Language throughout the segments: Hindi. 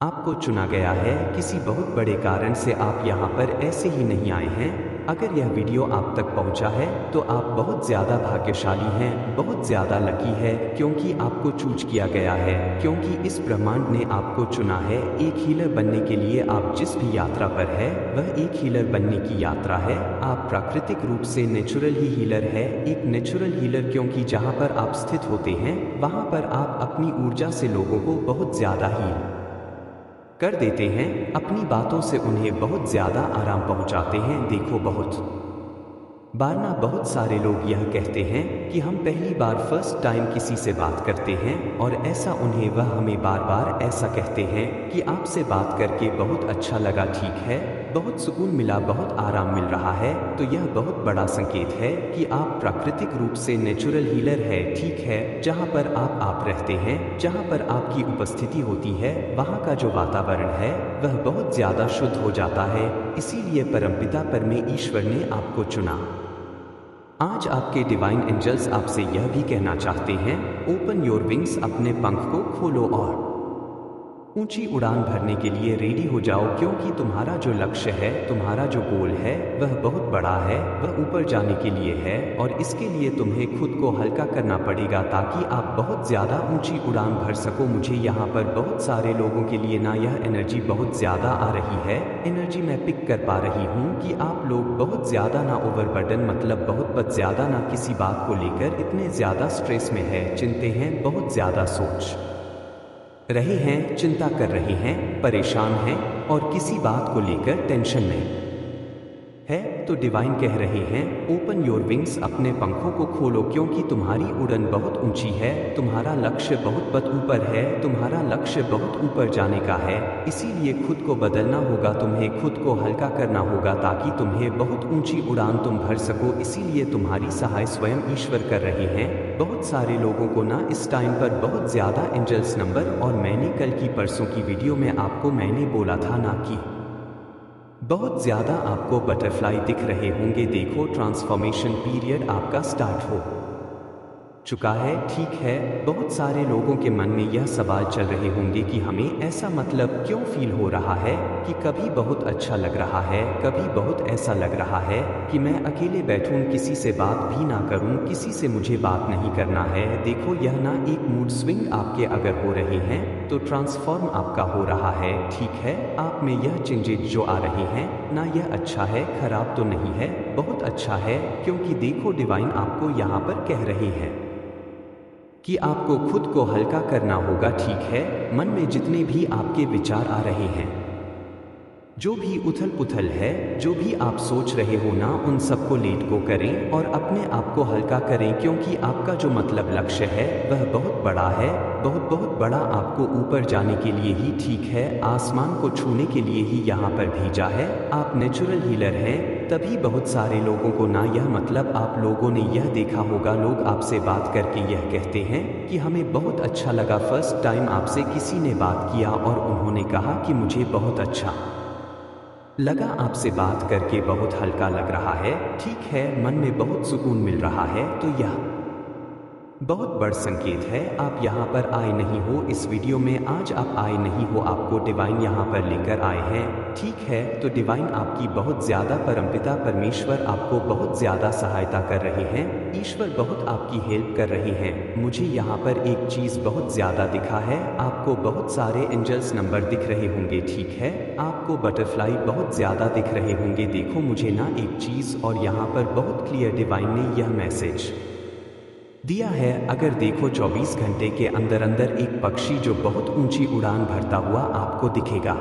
आपको चुना गया है, किसी बहुत बड़े कारण से आप यहाँ पर ऐसे ही नहीं आए हैं। अगर यह वीडियो आप तक पहुँचा है तो आप बहुत ज़्यादा भाग्यशाली हैं, बहुत ज़्यादा लकी है, क्योंकि आपको चूज किया गया है, क्योंकि इस ब्रह्मांड ने आपको चुना है एक हीलर बनने के लिए। आप जिस भी यात्रा पर है वह एक हीलर बनने की यात्रा है। आप प्राकृतिक रूप से नेचुरल ही हीलर है, एक नेचुरल हीलर, क्योंकि जहाँ पर आप स्थित होते हैं वहाँ पर आप अपनी ऊर्जा से लोगों को बहुत ज़्यादा हील कर देते हैं, अपनी बातों से उन्हें बहुत ज़्यादा आराम पहुंचाते हैं। देखो, बहुत सारे लोग यह कहते हैं कि हम पहली बार फर्स्ट टाइम किसी से बात करते हैं और ऐसा उन्हें वह हमें बार बार ऐसा कहते हैं कि आपसे बात करके बहुत अच्छा लगा, ठीक है, बहुत सुकून मिला, बहुत आराम मिल रहा है। तो यह बहुत बड़ा संकेत है कि आप प्राकृतिक रूप से नेचुरल हीलर है, ठीक है। जहाँ पर आप रहते हैं, जहाँ पर आपकी उपस्थिति होती है, वहाँ का जो वातावरण है वह बहुत ज़्यादा शुद्ध हो जाता है। इसीलिए परमपिता परमेश्वर ने आपको चुना। आज आपके डिवाइन एंजल्स आपसे यह भी कहना चाहते हैं, ओपन योर विंग्स, अपने पंख को खोलो और ऊंची उड़ान भरने के लिए रेडी हो जाओ, क्योंकि तुम्हारा जो लक्ष्य है, तुम्हारा जो गोल है वह बहुत बड़ा है, वह ऊपर जाने के लिए है। और इसके लिए तुम्हें खुद को हल्का करना पड़ेगा ताकि आप बहुत ज़्यादा ऊंची उड़ान भर सको। मुझे यहाँ पर बहुत सारे लोगों के लिए ना यह एनर्जी बहुत ज़्यादा आ रही है, एनर्जी मैं पिक कर पा रही हूँ कि आप लोग बहुत ज़्यादा ना ओवरबर्डन, मतलब बहुत ज़्यादा ना किसी बात को लेकर इतने ज़्यादा स्ट्रेस में है, चिंते हैं, बहुत ज़्यादा सोच रहे हैं, चिंता कर रहे हैं, परेशान हैं और किसी बात को लेकर टेंशन में है। तो डिवाइन कह रहे हैं, ओपन योर विंग्स, अपने पंखों को खोलो, क्योंकि तुम्हारी उड़न बहुत ऊंची है, तुम्हारा लक्ष्य बहुत ऊपर है, तुम्हारा लक्ष्य बहुत ऊपर जाने का है। इसीलिए खुद को बदलना होगा, तुम्हें खुद को हल्का करना होगा ताकि तुम्हें बहुत ऊंची उड़ान तुम भर सको। इसीलिए तुम्हारी सहाय स्वयं ईश्वर कर रहे हैं। बहुत सारे लोगों को ना इस टाइम पर बहुत ज़्यादा एंजल्स नंबर, और मैंने कल की परसों की वीडियो में आपको मैंने बोला था ना कि बहुत ज़्यादा आपको बटरफ्लाई दिख रहे होंगे। देखो, ट्रांसफॉर्मेशन पीरियड आपका स्टार्ट हो चुका है, ठीक है। बहुत सारे लोगों के मन में यह सवाल चल रहे होंगे कि हमें ऐसा मतलब क्यों फील हो रहा है कि कभी बहुत अच्छा लग रहा है, कभी बहुत ऐसा लग रहा है कि मैं अकेले बैठूं, किसी से बात भी ना करूं, किसी से मुझे बात नहीं करना है। देखो, यह ना एक मूड स्विंग आपके अगर हो रहे हैं तो ट्रांसफॉर्म आपका हो रहा है, ठीक है। आप में यह चेंजेस जो आ रहे हैं ना, यह अच्छा है, खराब तो नहीं है, बहुत अच्छा है, क्योंकि देखो डिवाइन आपको यहाँ पर कह रही है कि आपको खुद को हल्का करना होगा, ठीक है। मन में जितने भी आपके विचार आ रहे हैं, जो भी उथल पुथल है, जो भी आप सोच रहे हो ना, उन सबको लेट गो करें और अपने आप को हल्का करें, क्योंकि आपका जो मतलब लक्ष्य है वह बहुत बड़ा है, बहुत बड़ा, आपको ऊपर जाने के लिए ही, ठीक है, आसमान को छूने के लिए ही यहाँ पर भेजा है। आप नेचुरल हीलर हैं, तभी बहुत सारे लोगों को ना यह मतलब, आप लोगों ने यह देखा होगा, लोग आपसे बात करके यह कहते हैं कि हमें बहुत अच्छा लगा, फर्स्ट टाइम आपसे किसी ने बात किया और उन्होंने कहा कि मुझे बहुत अच्छा लगा, आपसे बात करके बहुत हल्का लग रहा है, ठीक है, मन में बहुत सुकून मिल रहा है। तो यह बहुत बड़ा संकेत है। आप यहाँ पर आए नहीं हो, इस वीडियो में आज आप आए नहीं हो, आपको डिवाइन यहाँ पर लेकर आए हैं, ठीक है। तो डिवाइन आपकी बहुत ज़्यादा, परमपिता परमेश्वर आपको बहुत ज़्यादा सहायता कर रहे हैं, ईश्वर बहुत आपकी हेल्प कर रहे हैं। मुझे यहाँ पर एक चीज़ बहुत ज़्यादा दिखा है, आपको बहुत सारे एंजल्स नंबर दिख रहे होंगे, ठीक है, आपको बटरफ्लाई बहुत ज़्यादा दिख रहे होंगे। देखो, मुझे ना एक चीज़ और यहाँ पर बहुत क्लियर डिवाइन ने यह मैसेज दिया है, अगर देखो 24 घंटे के अंदर अंदर एक पक्षी जो बहुत ऊंची उड़ान भरता हुआ आपको दिखेगा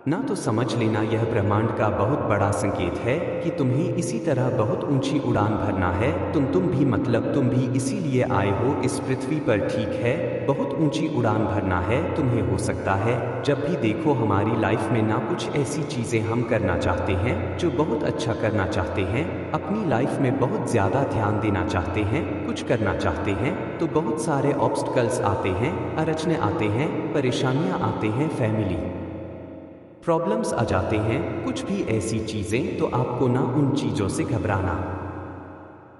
ना, तो समझ लेना यह ब्रह्मांड का बहुत बड़ा संकेत है कि तुम्हें इसी तरह बहुत ऊंची उड़ान भरना है। तुम भी मतलब तुम भी इसीलिए आए हो इस पृथ्वी पर, ठीक है, बहुत ऊंची उड़ान भरना है तुम्हें। हो सकता है जब भी देखो हमारी लाइफ में ना कुछ ऐसी चीज़ें हम करना चाहते हैं जो बहुत अच्छा करना चाहते हैं, अपनी लाइफ में बहुत ज़्यादा ध्यान देना चाहते हैं, कुछ करना चाहते हैं, तो बहुत सारे ऑब्स्टकल्स आते हैं, अड़चने आते हैं, परेशानियाँ आते हैं, फैमिली प्रॉब्लम्स आ जाते हैं, कुछ भी ऐसी चीज़ें। तो आपको ना उन चीज़ों से घबराना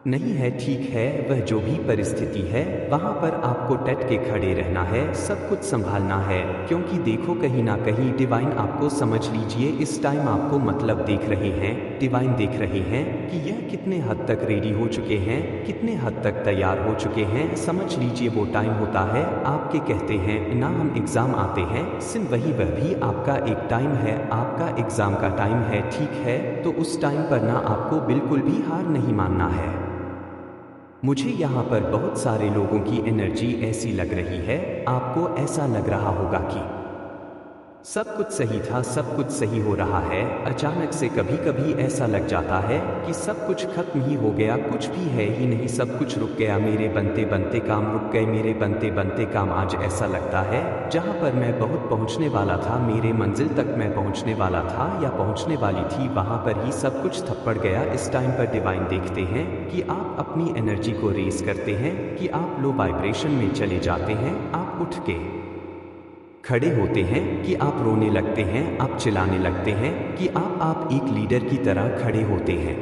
नहीं है, ठीक है, वह जो भी परिस्थिति है वहाँ पर आपको डट के खड़े रहना है, सब कुछ संभालना है, क्योंकि देखो कहीं ना कहीं डिवाइन आपको, समझ लीजिए इस टाइम आपको मतलब देख रहे हैं, डिवाइन देख रहे हैं कि यह कितने हद तक रेडी हो चुके हैं, कितने हद तक तैयार हो चुके हैं। समझ लीजिए वो टाइम होता है, आपके कहते हैं ना हम एग्ज़ाम आते हैं, सिम वही वह भी आपका एक टाइम है, आपका एग्ज़ाम का टाइम है, ठीक है, तो उस टाइम पर ना आपको बिल्कुल भी हार नहीं मानना है। मुझे यहाँ पर बहुत सारे लोगों की एनर्जी ऐसी लग रही है, आपको ऐसा लग रहा होगा कि सब कुछ सही था, सब कुछ सही हो रहा है, अचानक से कभी कभी ऐसा लग जाता है कि सब कुछ खत्म ही हो गया, कुछ भी है ही नहीं, सब कुछ रुक गया, मेरे बनते बनते काम रुक गए, मेरे बनते बनते काम। आज ऐसा लगता है जहाँ पर मैं बहुत पहुँचने वाला था, मेरे मंजिल तक मैं पहुँचने वाला था या पहुँचने वाली थी, वहाँ पर ही सब कुछ थप्पड़ गया। इस टाइम पर डिवाइन देखते हैं कि आप अपनी एनर्जी को रेस करते हैं, कि आप लो वाइब्रेशन में चले जाते हैं, आप उठ के खड़े होते हैं, कि आप रोने लगते हैं, आप चिल्लाने लगते हैं, कि आप एक लीडर की तरह खड़े होते हैं।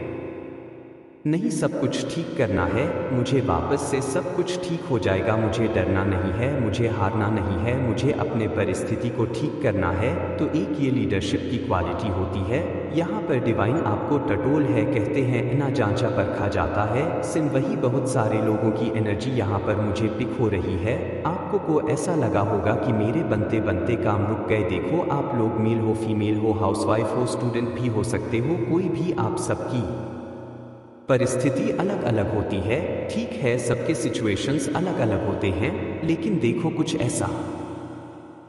नहीं, सब कुछ ठीक करना है, मुझे वापस से सब कुछ ठीक हो जाएगा, मुझे डरना नहीं है, मुझे हारना नहीं है, मुझे अपने परिस्थिति को ठीक करना है। तो एक ये लीडरशिप की क्वालिटी होती है। यहाँ पर डिवाइन आपको टटोल है, कहते हैं ना जांचा परखा जाता है, सिम वही बहुत सारे लोगों की एनर्जी यहाँ पर मुझे पिक हो रही है। आपको को ऐसा लगा होगा कि मेरे बनते बनते काम रुक गए। देखो आप लोग मेल हो, फीमेल हो, हाउसवाइफ हो, स्टूडेंट भी हो सकते हो, कोई भी, आप सबकी परिस्थिति अलग अलग होती है, ठीक है, सबके सिचुएशंस अलग अलग होते हैं, लेकिन देखो कुछ ऐसा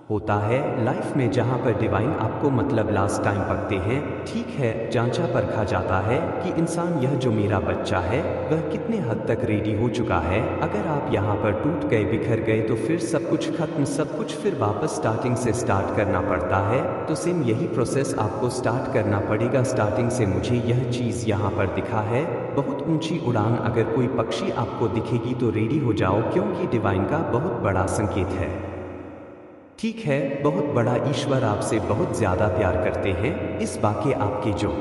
होता है लाइफ में जहाँ पर डिवाइन आपको मतलब लास्ट टाइम पकते हैं, ठीक है, जांचा परखा जाता है कि इंसान, यह जो मेरा बच्चा है वह कितने हद तक रेडी हो चुका है। अगर आप यहाँ पर टूट गए, बिखर गए, तो फिर सब कुछ खत्म, सब कुछ फिर वापस स्टार्टिंग से स्टार्ट करना पड़ता है। तो सेम यही प्रोसेस आपको स्टार्ट करना पड़ेगा स्टार्टिंग से। मुझे यह चीज़ यहाँ पर दिखा है, बहुत ऊंची उड़ान, अगर कोई पक्षी आपको दिखेगी तो रेडी हो जाओ, क्योंकि डिवाइन का बहुत बड़ा संकेत है, ठीक है, बहुत बड़ा। ईश्वर आपसे बहुत ज़्यादा प्यार करते हैं। इस बाके आपके जो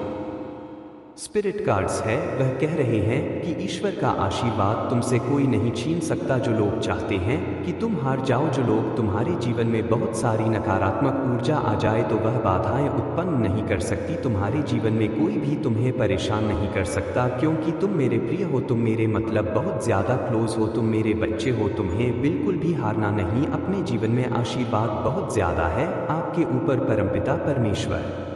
स्पिरिट कार्ड्स है वह कह रहे हैं कि ईश्वर का आशीर्वाद तुमसे कोई नहीं छीन सकता। जो लोग चाहते हैं कि तुम हार जाओ, जो लोग तुम्हारे जीवन में बहुत सारी नकारात्मक ऊर्जा आ जाए, तो वह बाधाएं उत्पन्न नहीं कर सकती। तुम्हारे जीवन में कोई भी तुम्हें परेशान नहीं कर सकता, क्योंकि तुम मेरे प्रिय हो, तुम मेरे मतलब बहुत ज़्यादा क्लोज हो, तुम मेरे बच्चे हो। तुम्हें बिल्कुल भी हारना नहीं। अपने जीवन में आशीर्वाद बहुत ज़्यादा है आपके ऊपर। परमपिता परमेश्वर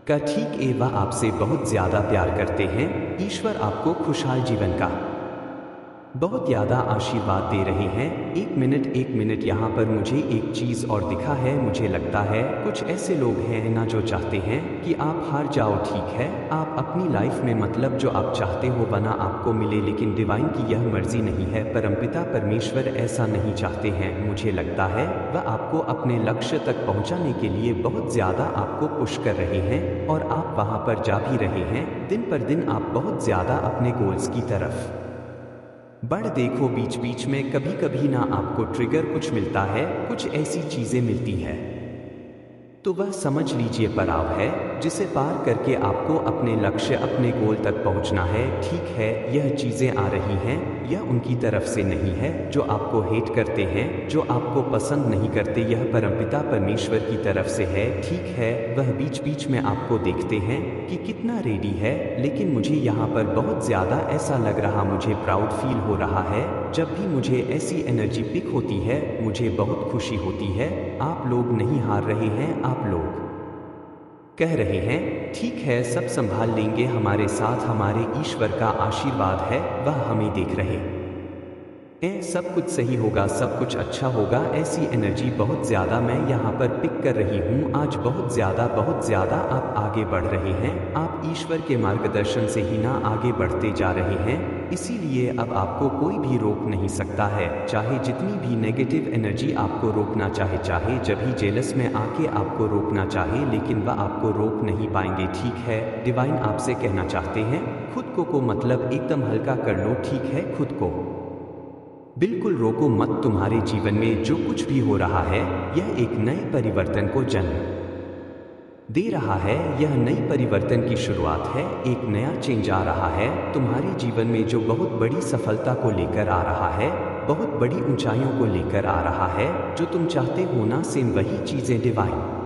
का ठीक वह आपसे बहुत ज़्यादा प्यार करते हैं। ईश्वर आपको खुशहाल जीवन का बहुत ज़्यादा आशीर्वाद दे रहे हैं। एक मिनट यहाँ पर मुझे एक चीज़ और दिखा है। मुझे लगता है कुछ ऐसे लोग हैं ना जो चाहते हैं कि आप हार जाओ, ठीक है, आप अपनी लाइफ में मतलब जो आप चाहते हो बना आपको मिले, लेकिन डिवाइन की यह मर्जी नहीं है। परमपिता परमेश्वर ऐसा नहीं चाहते हैं। मुझे लगता है वह आपको अपने लक्ष्य तक पहुँचाने के लिए बहुत ज़्यादा आपको पुश कर रहे हैं, और आप वहाँ पर जा भी रहे हैं। दिन पर दिन आप बहुत ज़्यादा अपने गोल्स की तरफ बढ़। देखो बीच बीच में कभी कभी ना आपको ट्रिगर कुछ मिलता है, कुछ ऐसी चीज़ें मिलती है, तो वह समझ लीजिए पड़ाव है जिसे पार करके आपको अपने लक्ष्य, अपने गोल तक पहुंचना है, ठीक है। यह चीज़ें आ रही हैं, यह उनकी तरफ से नहीं है जो आपको हेट करते हैं, जो आपको पसंद नहीं करते, यह परमपिता परमेश्वर की तरफ से है, ठीक है। वह बीच बीच में आपको देखते हैं कि कितना रेडी है, लेकिन मुझे यहाँ पर बहुत ज़्यादा ऐसा लग रहा, मुझे प्राउड फील हो रहा है। जब भी मुझे ऐसी एनर्जी पिक होती है मुझे बहुत खुशी होती है। आप लोग नहीं हार रहे हैं, आप लोग कह रहे हैं ठीक है, सब संभाल लेंगे, हमारे साथ हमारे ईश्वर का आशीर्वाद है, वह हमें देख रहे सब कुछ सही होगा, सब कुछ अच्छा होगा। ऐसी एनर्जी बहुत ज़्यादा मैं यहाँ पर पिक कर रही हूँ आज। बहुत ज़्यादा आप आगे बढ़ रहे हैं। आप ईश्वर के मार्गदर्शन से ही ना आगे बढ़ते जा रहे हैं, इसीलिए अब आपको कोई भी रोक नहीं सकता है। चाहे जितनी भी नेगेटिव एनर्जी आपको रोकना चाहे, चाहे जब भी जेलस में आके आपको रोकना चाहे, लेकिन वह आपको रोक नहीं पाएंगे, ठीक है। डिवाइन आपसे कहना चाहते हैं खुद को मतलब एकदम हल्का कर लो, ठीक है, खुद को बिल्कुल रोको मत। तुम्हारे जीवन में जो कुछ भी हो रहा है यह एक नए परिवर्तन को जन्म दे रहा है। यह नई परिवर्तन की शुरुआत है, एक नया चेंज आ रहा है तुम्हारे जीवन में जो बहुत बड़ी सफलता को लेकर आ रहा है, बहुत बड़ी ऊंचाइयों को लेकर आ रहा है। जो तुम चाहते हो ना, सेम वही चीजें डिवाइन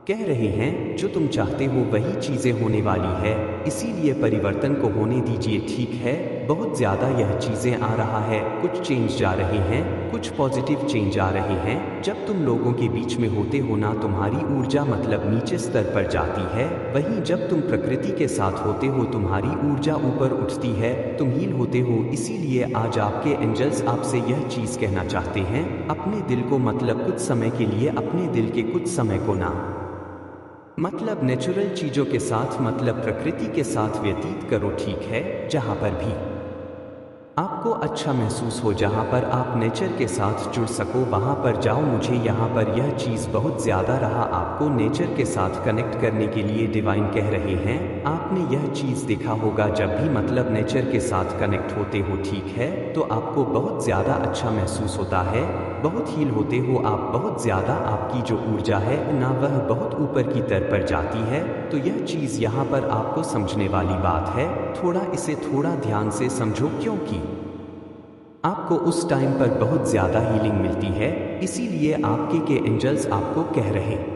कह रहे हैं, जो तुम चाहते हो वही चीजें होने वाली है। इसीलिए परिवर्तन को होने दीजिए, ठीक है। बहुत ज्यादा यह चीजें आ रहा है, कुछ चेंज जा रहे हैं, कुछ पॉजिटिव चेंज आ रहे हैं। जब तुम लोगों के बीच में होते हो ना, तुम्हारी ऊर्जा मतलब नीचे स्तर पर जाती है। वहीं जब तुम प्रकृति के साथ होते हो, तुम्हारी ऊर्जा ऊपर उठती है, तुम हील होते हो। इसीलिए आज आपके एंजल्स आपसे यह चीज कहना चाहते हैं, अपने दिल को मतलब कुछ समय के लिए, अपने दिल के कुछ समय को ना मतलब नेचुरल चीजों के साथ, मतलब प्रकृति के साथ व्यतीत करो, ठीक है। जहां पर भी आपको अच्छा महसूस हो, जहां पर आप नेचर के साथ जुड़ सको, वहां पर जाओ। मुझे यहाँ पर यह चीज़ बहुत ज़्यादा रहा, आपको नेचर के साथ कनेक्ट करने के लिए डिवाइन कह रहे हैं। आपने यह चीज़ देखा होगा, जब भी मतलब नेचर के साथ कनेक्ट होते हो, ठीक है, तो आपको बहुत ज़्यादा अच्छा महसूस होता है, बहुत हील होते हो आप, बहुत ज़्यादा आपकी जो ऊर्जा है ना, वह बहुत ऊपर की तरफ पर जाती है। तो यह चीज़ यहाँ पर आपको समझने वाली बात है, थोड़ा इसे थोड़ा ध्यान से समझो, क्योंकि आपको उस टाइम पर बहुत ज़्यादा हीलिंग मिलती है। इसीलिए आपके के एंजल्स आपको कह रहे हैं,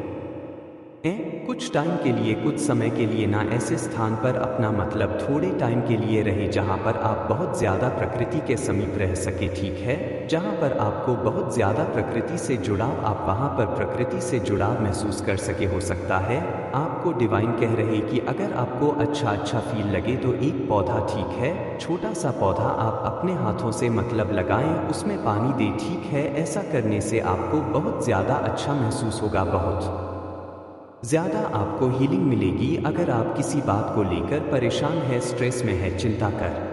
कुछ टाइम के लिए, कुछ समय के लिए ना, ऐसे स्थान पर अपना मतलब थोड़े टाइम के लिए रहे जहां पर आप बहुत ज़्यादा प्रकृति के समीप रह सके, ठीक है। जहां पर आपको बहुत ज़्यादा प्रकृति से जुड़ाव, आप वहां पर प्रकृति से जुड़ाव महसूस कर सके। हो सकता है आपको डिवाइन कह रहे कि अगर आपको अच्छा फील लगे तो एक पौधा, ठीक है, छोटा सा पौधा आप अपने हाथों से मतलब लगाएं, उसमें पानी दे, ठीक है। ऐसा करने से आपको बहुत ज़्यादा अच्छा महसूस होगा, बहुत ज़्यादा आपको हीलिंग मिलेगी। अगर आप किसी बात को लेकर परेशान है, स्ट्रेस में है, चिंता कर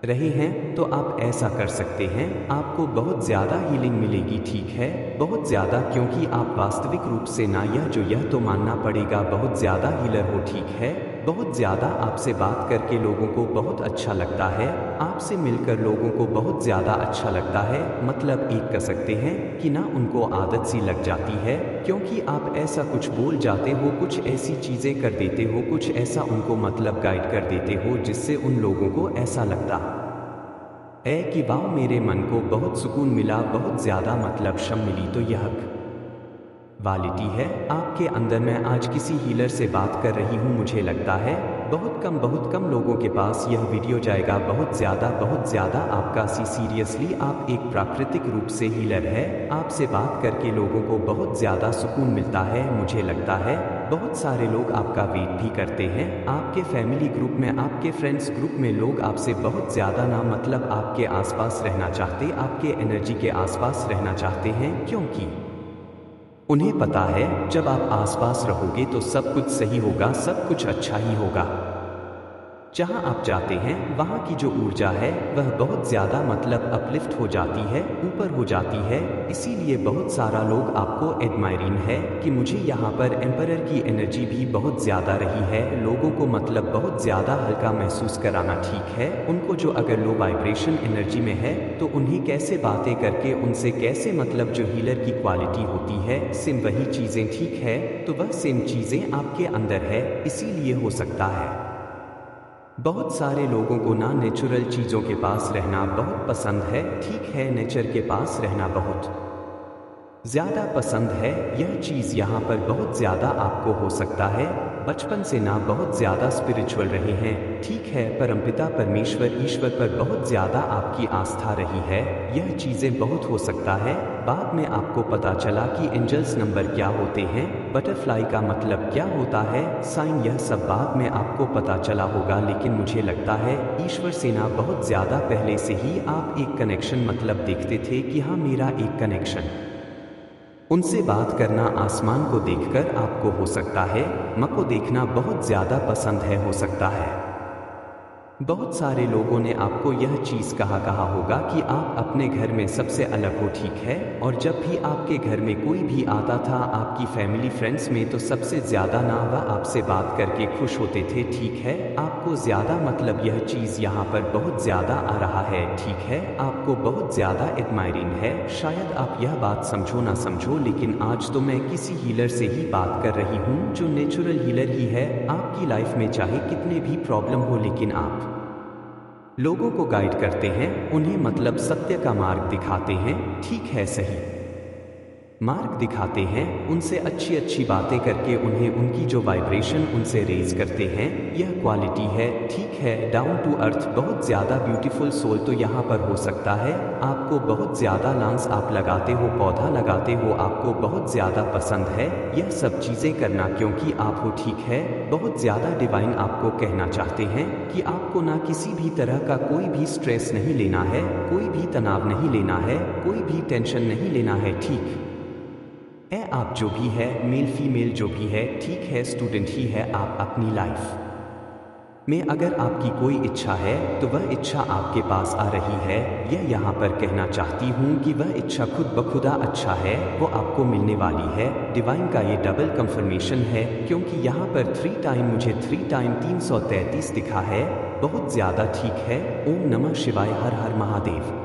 रहे हैं, तो आप ऐसा कर सकते हैं, आपको बहुत ज़्यादा हीलिंग मिलेगी, ठीक है, बहुत ज़्यादा, क्योंकि आप वास्तविक रूप से ना, यह तो मानना पड़ेगा, बहुत ज़्यादा हीलर हो, ठीक है। बहुत ज़्यादा आपसे बात करके लोगों को बहुत अच्छा लगता है, आपसे मिलकर लोगों को बहुत ज़्यादा अच्छा लगता है। मतलब एक कह सकते हैं कि ना, उनको आदत सी लग जाती है, क्योंकि आप ऐसा कुछ बोल जाते हो, कुछ ऐसी चीज़ें कर देते हो, कुछ ऐसा उनको मतलब गाइड कर देते हो, जिससे उन लोगों को ऐसा लगता है कि वाह, मेरे मन को बहुत सुकून मिला, बहुत ज़्यादा मतलब शम मिली। तो यह क्वालिटी है आपके अंदर। मैं आज किसी हीलर से बात कर रही हूँ, मुझे लगता है बहुत कम लोगों के पास यह वीडियो जाएगा, बहुत ज़्यादा आपका सीरियसली आप एक प्राकृतिक रूप से हीलर है, आपसे बात करके लोगों को बहुत ज़्यादा सुकून मिलता है। मुझे लगता है बहुत सारे लोग आपका वेट भी करते हैं, आपके फैमिली ग्रुप में, आपके फ्रेंड्स ग्रुप में लोग आपसे बहुत ज़्यादा ना मतलब आपके आसपास रहना चाहते, आपके एनर्जी के आसपास रहना चाहते हैं, क्योंकि उन्हें पता है जब आप आसपास रहोगे तो सब कुछ सही होगा, सब कुछ अच्छा ही होगा। जहां आप जाते हैं वहां की जो ऊर्जा है वह बहुत ज़्यादा मतलब अपलिफ्ट हो जाती है, ऊपर हो जाती है। इसीलिए बहुत सारा लोग आपको एडमायरिंग है कि मुझे यहाँ पर एम्परर की एनर्जी भी बहुत ज़्यादा रही है, लोगों को मतलब बहुत ज़्यादा हल्का महसूस कराना, ठीक है। उनको जो अगर लो वाइब्रेशन एनर्जी में है तो उन्हें कैसे बातें करके उनसे कैसे मतलब जो हीलर की क्वालिटी होती है, सेम वही चीज़ें, ठीक है। तो वह सेम चीज़ें आपके अंदर है। इसीलिए हो सकता है बहुत सारे लोगों को ना नेचुरल चीज़ों के पास रहना बहुत पसंद है, ठीक है, नेचर के पास रहना बहुत ज़्यादा पसंद है। यह चीज़ यहाँ पर बहुत ज़्यादा आपको हो सकता है बचपन से ना बहुत ज़्यादा स्पिरिचुअल रहे हैं, ठीक है, परमपिता परमेश्वर ईश्वर पर बहुत ज़्यादा आपकी आस्था रही है। यह चीज़ें बहुत हो सकता है बाद में आपको पता चला कि एंजल्स नंबर क्या होते हैं, बटरफ्लाई का मतलब क्या होता है, साइन, यह सब बाद में आपको पता चला होगा। लेकिन मुझे लगता है ईश्वर से ना बहुत ज़्यादा पहले से ही आप एक कनेक्शन मतलब देखते थे कि हाँ, मेरा एक कनेक्शन उनसे बात करना, आसमान को देखकर आपको हो सकता है माँ को देखना बहुत ज़्यादा पसंद है, हो सकता है बहुत सारे लोगों ने आपको यह चीज़ कहा होगा कि आप अपने घर में सबसे अलग हो, ठीक है। और जब भी आपके घर में कोई भी आता था आपकी फैमिली फ्रेंड्स में, तो सबसे ज़्यादा ना वह आपसे बात करके खुश होते थे, ठीक है। आपको ज़्यादा मतलब यह चीज़ यहाँ पर बहुत ज़्यादा आ रहा है, ठीक है। आपको बहुत ज़्यादा एडमायरिंग है। शायद आप यह बात समझो ना समझो, लेकिन आज तो मैं किसी हीलर से ही बात कर रही हूँ जो नेचुरल हीलर ही है। आपकी लाइफ में चाहे कितने भी प्रॉब्लम हो, लेकिन आप लोगों को गाइड करते हैं, उन्हें मतलब सत्य का मार्ग दिखाते हैं, ठीक है, सही मार्ग दिखाते हैं, उनसे अच्छी अच्छी बातें करके उन्हें उनकी जो वाइब्रेशन उनसे रेज करते हैं, यह क्वालिटी है, ठीक है। डाउन टू अर्थ, बहुत ज़्यादा ब्यूटीफुल सोल तो यहाँ पर हो सकता है। आपको बहुत ज़्यादा लांस आप लगाते हो, पौधा लगाते हो, आपको बहुत ज़्यादा पसंद है यह सब चीज़ें करना, क्योंकि आप हो, ठीक है। बहुत ज़्यादा डिवाइन आपको कहना चाहते हैं कि आपको ना किसी भी तरह का कोई भी स्ट्रेस नहीं लेना है, कोई भी तनाव नहीं लेना है, कोई भी टेंशन नहीं लेना है, ठीक है। आप जो भी है, मेल फीमेल जो भी है, ठीक है, स्टूडेंट ही है आप अपनी लाइफ में, अगर आपकी कोई इच्छा है तो वह इच्छा आपके पास आ रही है। यह यहाँ पर कहना चाहती हूँ कि वह इच्छा खुद ब खुदा अच्छा है, वो आपको मिलने वाली है। डिवाइन का ये डबल कंफर्मेशन है, क्योंकि यहाँ पर 3 टाइम मुझे 3 टाइम 333 दिखा है, बहुत ज़्यादा, ठीक है। ओम नमः शिवाय, हर हर महादेव।